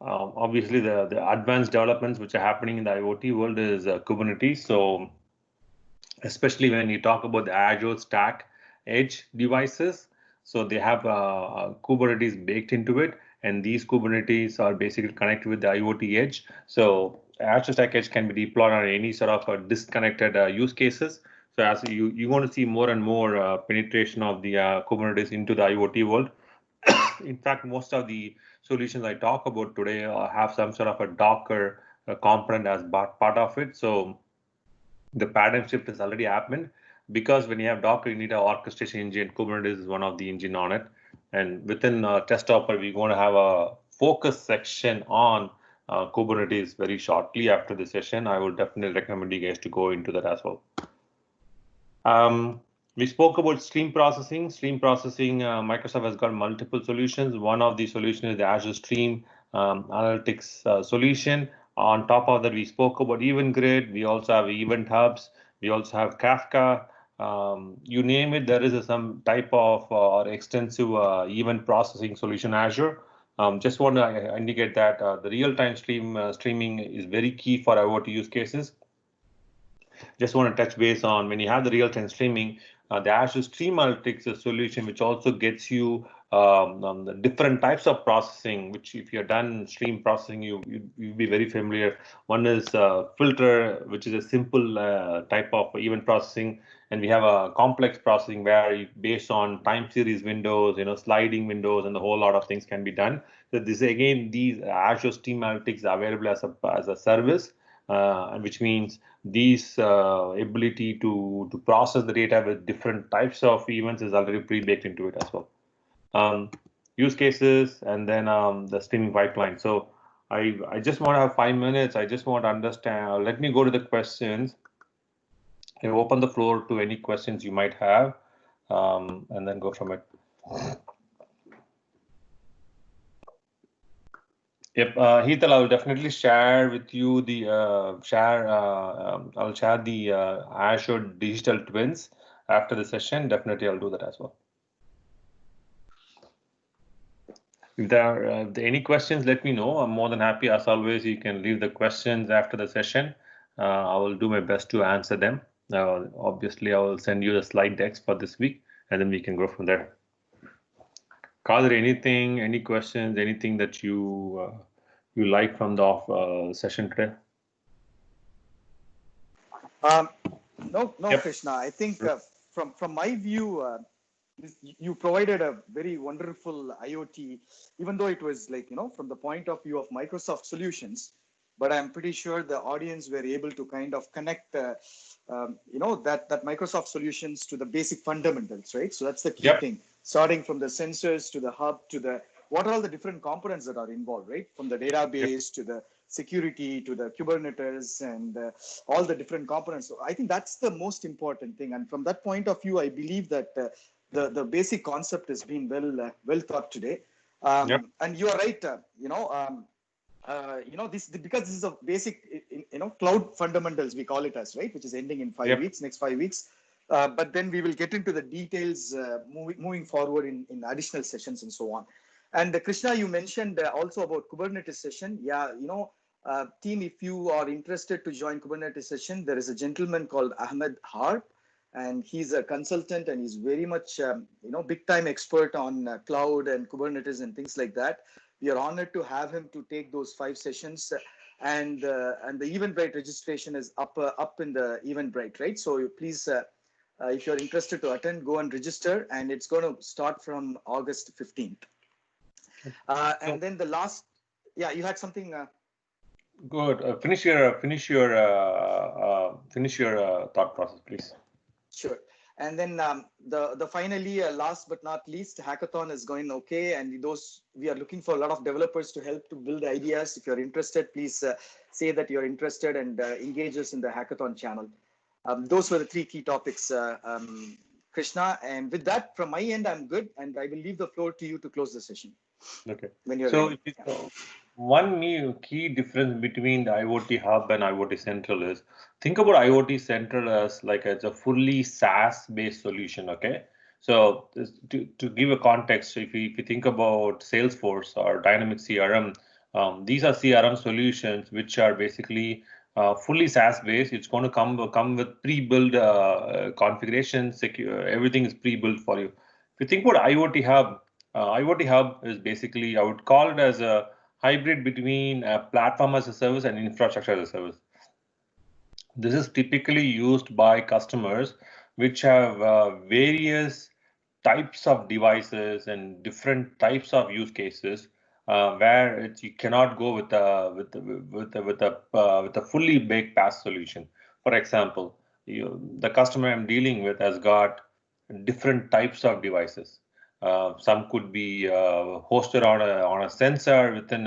Obviously, the advanced developments which are happening in the IoT world is Kubernetes. So, especially when you talk about the Azure Stack Edge devices, so they have Kubernetes baked into it, and these Kubernetes are basically connected with the IoT Edge. So, Azure Stack Edge can be deployed on any sort of disconnected use cases. So, as you're going to see more and more penetration of the Kubernetes into the IoT world. In fact, most of the solutions I talk about today have some sort of a Docker component as part of it. So the paradigm shift has already happened, because when you have Docker, you need an orchestration engine. Kubernetes is one of the engine on it. And within TestHopper, we're going to have a focus section on Kubernetes very shortly after the session. I will definitely recommend you guys to go into that as well. We spoke about stream processing. Microsoft has got multiple solutions. One of the solutions is the Azure Stream Analytics solution. On top of that, we spoke about Event Grid. We also have Event Hubs. We also have Kafka. You name it, there is some type of or extensive event processing solution Azure. Just want to indicate that the real-time streaming is very key for IoT use cases. Just want to touch base on, when you have the real-time streaming, the Azure Stream Analytics is a solution which also gets you the different types of processing, which if you're done stream processing, you'll be very familiar. One is filter, which is a simple type of event processing. And we have a complex processing where based on time series windows, sliding windows, and a whole lot of things can be done. So this, again, these Azure Stream Analytics are available as a service. Which means these ability to process the data with different types of events is already pre-baked into it as well. Use cases, and then the streaming pipeline. So I just want to have 5 minutes. I just want to understand. Let me go to the questions. I open the floor to any questions you might have, and then go from it. Yep, Heathal, I will definitely share with you the I'll share the Azure Digital Twins after the session. Definitely, I'll do that as well. If there are any questions, let me know. I'm more than happy. As always, you can leave the questions after the session. I will do my best to answer them. Obviously, I will send you the slide decks for this week, and then we can go from there. Kadir, any questions, anything that you like from the session today? No, yep. Krishna. I think from my view, you provided a very wonderful IoT, even though it was like, from the point of view of Microsoft solutions, but I'm pretty sure the audience were able to kind of connect, that Microsoft solutions to the basic fundamentals, right? So that's the key thing, starting from the sensors to the hub to the, what are all the different components that are involved, right? From the database to the security to the Kubernetes and all the different components. So I think that's the most important thing. And from that point of view, I believe that the basic concept has been well thought today. And you are right, this, because this is a basic, cloud fundamentals, we call it as, right, which is ending in 5 weeks, next 5 weeks. But then we will get into the details moving forward in additional sessions and so on. And Krishna, you mentioned also about Kubernetes session. Yeah, team, if you are interested to join Kubernetes session, there is a gentleman called Ahmed Harp, and he's a consultant and he's very much, big time expert on cloud and Kubernetes and things like that. We are honored to have him to take those 5 sessions, and the Eventbrite registration is up in the Eventbrite, right? So please, if you're interested to attend, go and register, and it's going to start from August 15th. And then the last, you had something. Good. Finish your thought process, please. Sure. And then the finally, last but not least, hackathon is going okay, and we are looking for a lot of developers to help to build ideas. If you're interested, please say that you're interested and engage us in the hackathon channel. Those were the 3 key topics, Krishna. And with that, from my end, I'm good, and I will leave the floor to you to close the session. Okay. When you're so ready. One new key difference between the IoT Hub and IoT Central is, think about IoT Central as a fully SaaS-based solution. Okay, so to give a context, if you think about Salesforce or Dynamic CRM, these are CRM solutions which are basically fully SaaS-based. It's going to come with pre-built configuration, secure. Everything is pre-built for you. If you think about IoT Hub is basically, I would call it as a hybrid between a platform as a service and infrastructure as a service. This is typically used by customers which have various types of devices and different types of use cases, where you cannot go with a fully baked PaaS solution. For example, the customer I'm dealing with has got different types of devices. Some could be hosted on a sensor within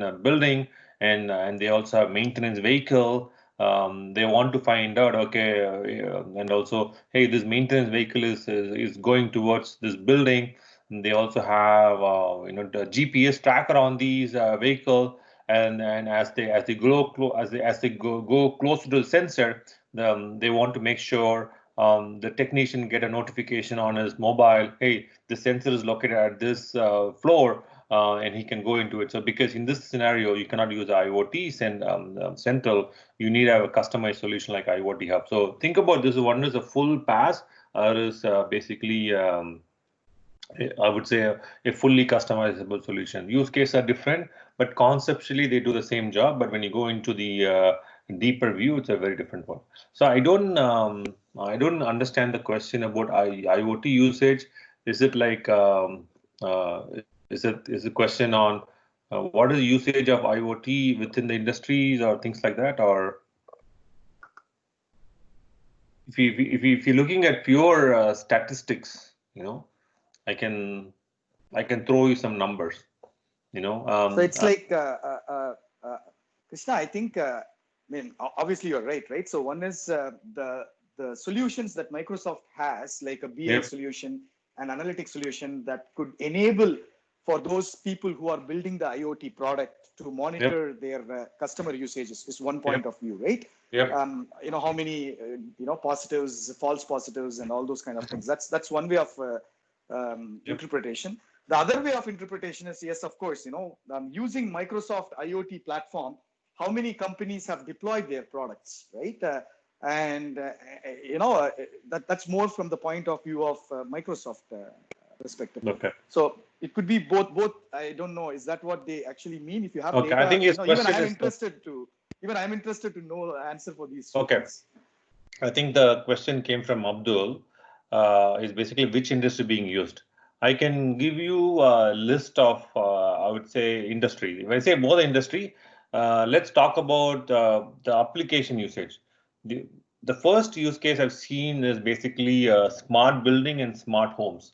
a building, and they also have maintenance vehicle. They want to find out, and also, hey, this maintenance vehicle is going towards this building. And they also have the GPS tracker on these vehicle, and as they go close to the sensor, they want to make sure the technician get a notification on his mobile, hey, the sensor is located at this floor, and he can go into it. So because in this scenario, you cannot use IoT Central, you need to have a customized solution like IoT Hub. So think about this. One is a full PaaS, other is basically, I would say, a fully customizable solution. Use cases are different, but conceptually they do the same job. But when you go into the deeper view, it's a very different one. So I don't understand the question about IoT usage. Is it like is a question on what is the usage of IoT within the industries or things like that? Or if you're looking at pure statistics, I can throw you some numbers. So it's like Krishna, I think. Obviously you're right. So one is the solutions that Microsoft has, like a BI solution, an analytics solution that could enable for those people who are building the IoT product to monitor their customer usages is one point of view, right? How many positives, false positives, and all those kind of things. That's one way of interpretation. The other way of interpretation is, yes, of course, using Microsoft IoT platform, how many companies have deployed their products, right? That's more from the point of view of Microsoft perspective. Okay. So it could be both. I don't know. Is that what they actually mean? If you have data, I think even I'm interested to know the answer for these two things. I think the question came from Abdul. Is basically which industry being used. I can give you a list of, I would say, industry. If I say more the industry, let's talk about the application usage. The first use case I've seen is basically smart building and smart homes.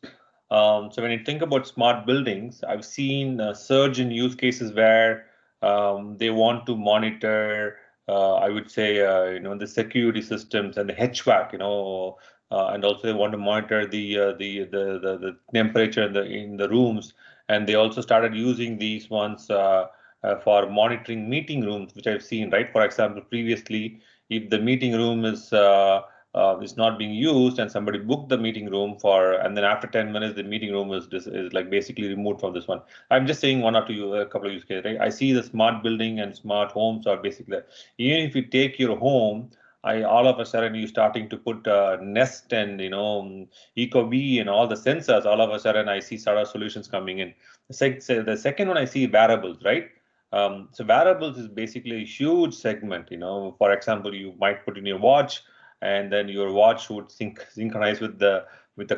So when you think about smart buildings, I've seen a surge in use cases where they want to monitor, I would say, the security systems and the HVAC, and also they want to monitor the temperature in the rooms, and they also started using these ones for monitoring meeting rooms, which I've seen, right? For example, previously, if the meeting room is not being used and somebody booked the meeting room and then after 10 minutes the meeting room is like basically removed from this one. I'm just saying one or two, a couple of use cases, right? I see the smart building and smart homes are basically, even if you take your home, all of a sudden you starting to put Nest and Ecobee and all the sensors. All of a sudden I see SADA solutions coming in. The second one I see wearables, right? So wearables is basically a huge segment. For example, you might put in your watch, and then your watch would synchronize with the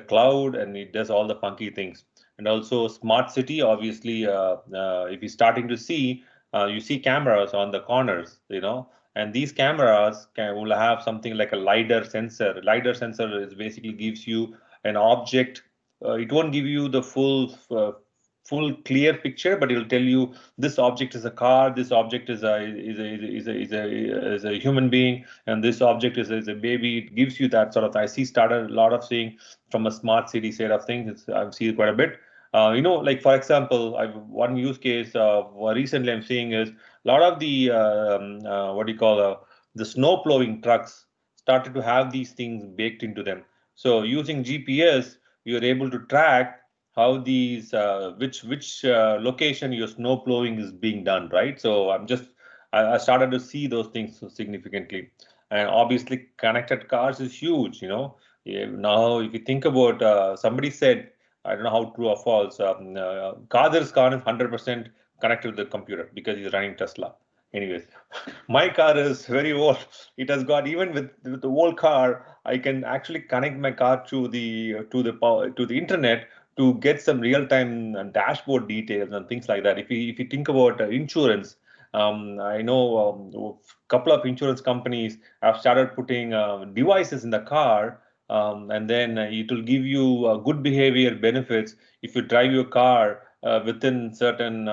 cloud, and it does all the funky things. And also smart city, obviously, if you're starting to see, you see cameras on the corners, and these cameras will have something like a LiDAR sensor. LiDAR sensor is basically gives you an object. It won't give you the full clear picture, but it will tell you this object is a car, this object is a human being, and this object is a baby. It gives you that sort of. I started a lot of seeing from a smart city side of things. I've seen quite a bit. Like for example, one use case recently I'm seeing is a lot of the what do you call the snow plowing trucks started to have these things baked into them. So using GPS, you're able to track how these which location your snow plowing is being done, right? So I started to see those things so significantly, and obviously connected cars is huge. Now if you think about somebody said, I don't know how true or false, Kadir's car is 100% connected to the computer because he's running Tesla. Anyways, my car is very old. It has got, even with the old car, I can actually connect my car to the internet to get some real-time dashboard details and things like that. If you think about insurance, I know a couple of insurance companies have started putting devices in the car, and then it will give you good behavior benefits if you drive your car within certain,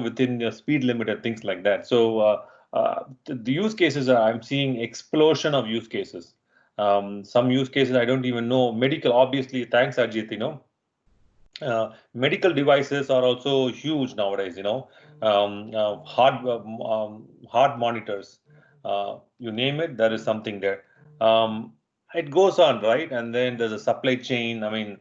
within your speed limit and things like that. So the use cases I'm seeing explosion of use cases. Some use cases I don't even know. Medical, obviously, thanks Ajit. Medical devices are also huge nowadays. Heart monitors. You name it, there is something there. It goes on, right? And then there's a supply chain. I mean,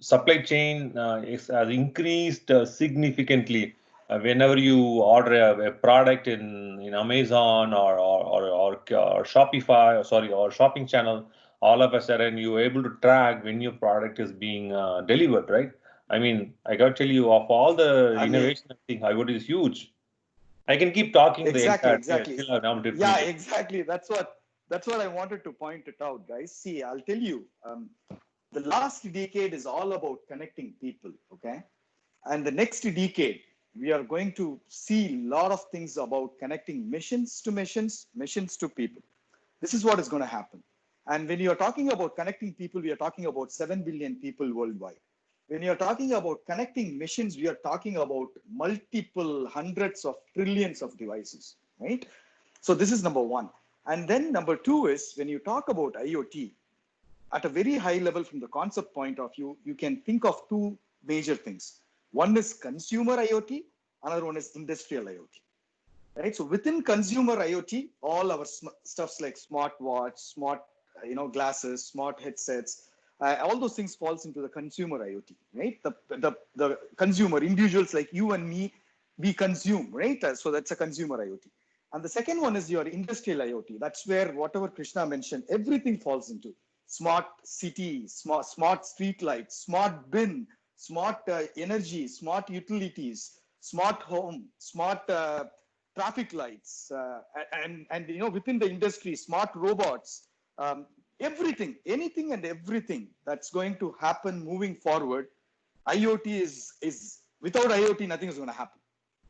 supply chain has increased significantly. Whenever you order a product in Amazon or Shopify, or shopping channel, all of a sudden you're able to track when your product is being delivered, right? I mean, I got to tell you, of all the innovation, I think IoT is huge. I can keep talking exactly. Yeah, exactly. That's what I wanted to point it out, guys. See, I'll tell you, the last decade is all about connecting people, okay? And the next decade, we are going to see a lot of things about connecting missions to missions, missions to people. This is what is going to happen. And when you're talking about connecting people, we are talking about 7 billion people worldwide. When you're talking about connecting missions, we are talking about multiple hundreds of trillions of devices, right? So this is number one. And then number two is, when you talk about IoT, at a very high level from the concept point of view, you can think of two major things. One is consumer IoT, another one is industrial IoT. Right? So within consumer IoT, all our stuffs like smartwatch, smart glasses, smart headsets, all those things falls into the consumer IoT, right? The consumer, individuals like you and me, we consume, right? So that's a consumer IoT. And the second one is your industrial IoT. That's where whatever Krishna mentioned, everything falls into. Smart city, smart street lights, smart bin, smart energy, smart utilities, smart home, smart traffic lights, and within the industry, smart robots, everything, anything and everything that's going to happen moving forward. IoT is without IoT, nothing is going to happen.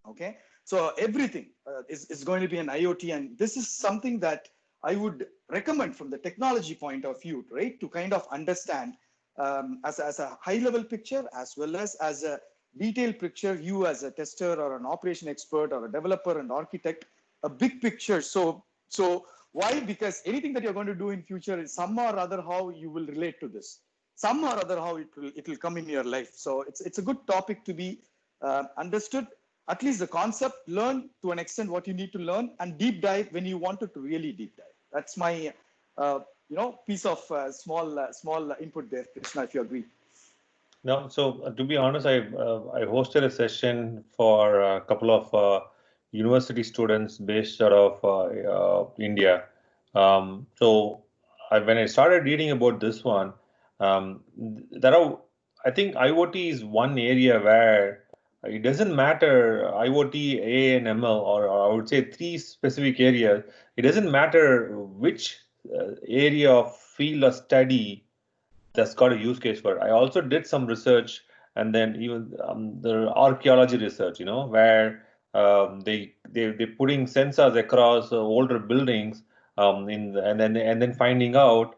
Okay, So everything is going to be an IoT, and this is something that I would recommend from the technology point of view, right? To kind of understand as a high-level picture as well as a detailed picture, you as a tester or an operation expert or a developer and architect, a big picture. So why? Because anything that you're going to do in future is some or other how you will relate to this. Some or other how it will come in your life. So it's a good topic to be understood. At least the concept, learn to an extent what you need to learn, and deep dive when you wanted to really deep dive. That's my piece of small input there, Krishna, if you agree. No, so to be honest, I hosted a session for a couple of university students based out of India. When I started reading about this one, I think IoT is one area where it doesn't matter IoT, AI, and ML, or I would say three specific areas. It doesn't matter which area of field or study that's got a use case for it. I also did some research, and then even the archaeology research, where they're putting sensors across older buildings, and then finding out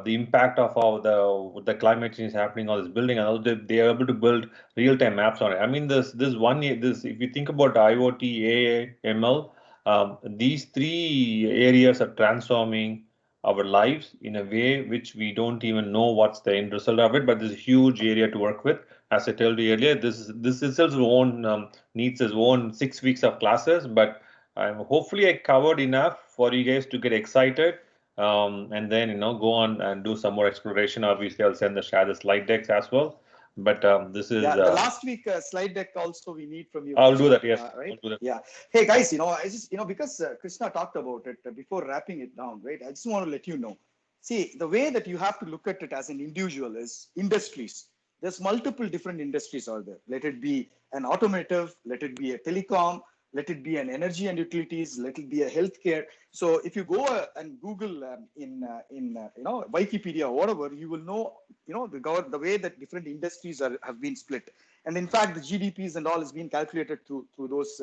the impact of how the climate change is happening on this building, and also they are able to build real-time maps on it. I mean, this if you think about IoT, AI, ML, these three areas are transforming our lives in a way which we don't even know what's the end result of it, but there's a huge area to work with. As I told you earlier, this itself needs its own 6 weeks of classes, but hopefully I covered enough for you guys to get excited, and then go on and do some more exploration. Obviously, I'll share the slide decks as well. But this is the last week slide deck also we need from you. I'll do that. Yes, right? I'll do that. Yeah. Hey guys, I just because Krishna talked about it before wrapping it down, right? I just want to let you know. See, the way that you have to look at it as an individual is industries. There's multiple different industries out there. Let it be an automotive, let it be a telecom, let it be an energy and utilities, let it be a healthcare. So if you go and Google in Wikipedia or whatever, you will know the way that different industries have been split. And in fact, the GDPs and all is being calculated through those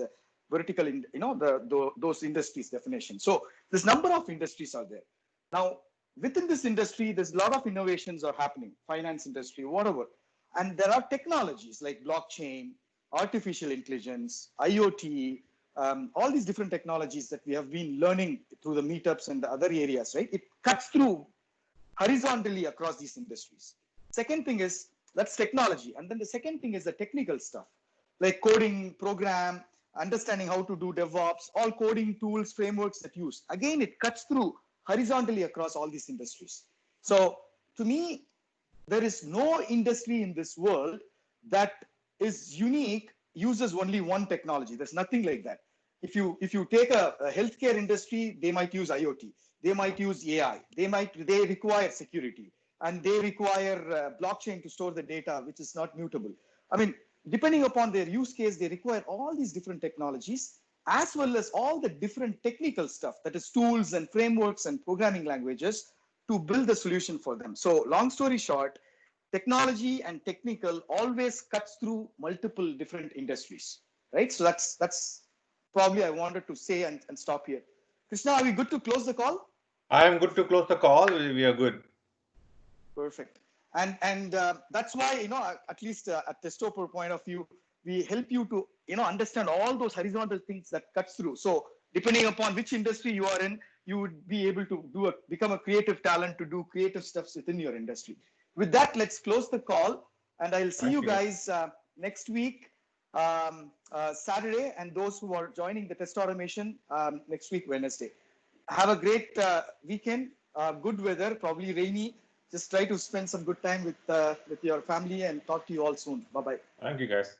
vertical, those industries definition. So there's number of industries out there. Now, within this industry, there's a lot of innovations are happening, finance industry, whatever. And there are technologies like blockchain, artificial intelligence, IoT, all these different technologies that we have been learning through the meetups and the other areas, right? It cuts through horizontally across these industries. Second thing is, that's technology. And then the second thing is the technical stuff, like coding, program, understanding how to do DevOps, all coding tools, frameworks that use. Again, it cuts through horizontally across all these industries. So to me, there is no industry in this world that is unique, uses only one technology. There's nothing like that. If you take a healthcare industry, they might use IoT. They might use AI. They require security, and they require blockchain to store the data, which is not mutable. I mean, depending upon their use case, they require all these different technologies, as well as all the different technical stuff, that is tools and frameworks and programming languages to build the solution for them. So long story short, technology and technical always cuts through multiple different industries, right? So that's probably I wanted to say and stop here. Krishna, are we good to close the call? I am good to close the call. We are good. Perfect. And that's why, at least at the Testoper point of view, we help you to, understand all those horizontal things that cuts through. So depending upon which industry you are in, you would be able to become a creative talent to do creative stuff within your industry. With that, let's close the call, and I'll see you guys next week, Saturday, and those who are joining the test automation next week, Wednesday. Have a great weekend, good weather, probably rainy. Just try to spend some good time with your family, and talk to you all soon. Bye-bye. Thank you, guys.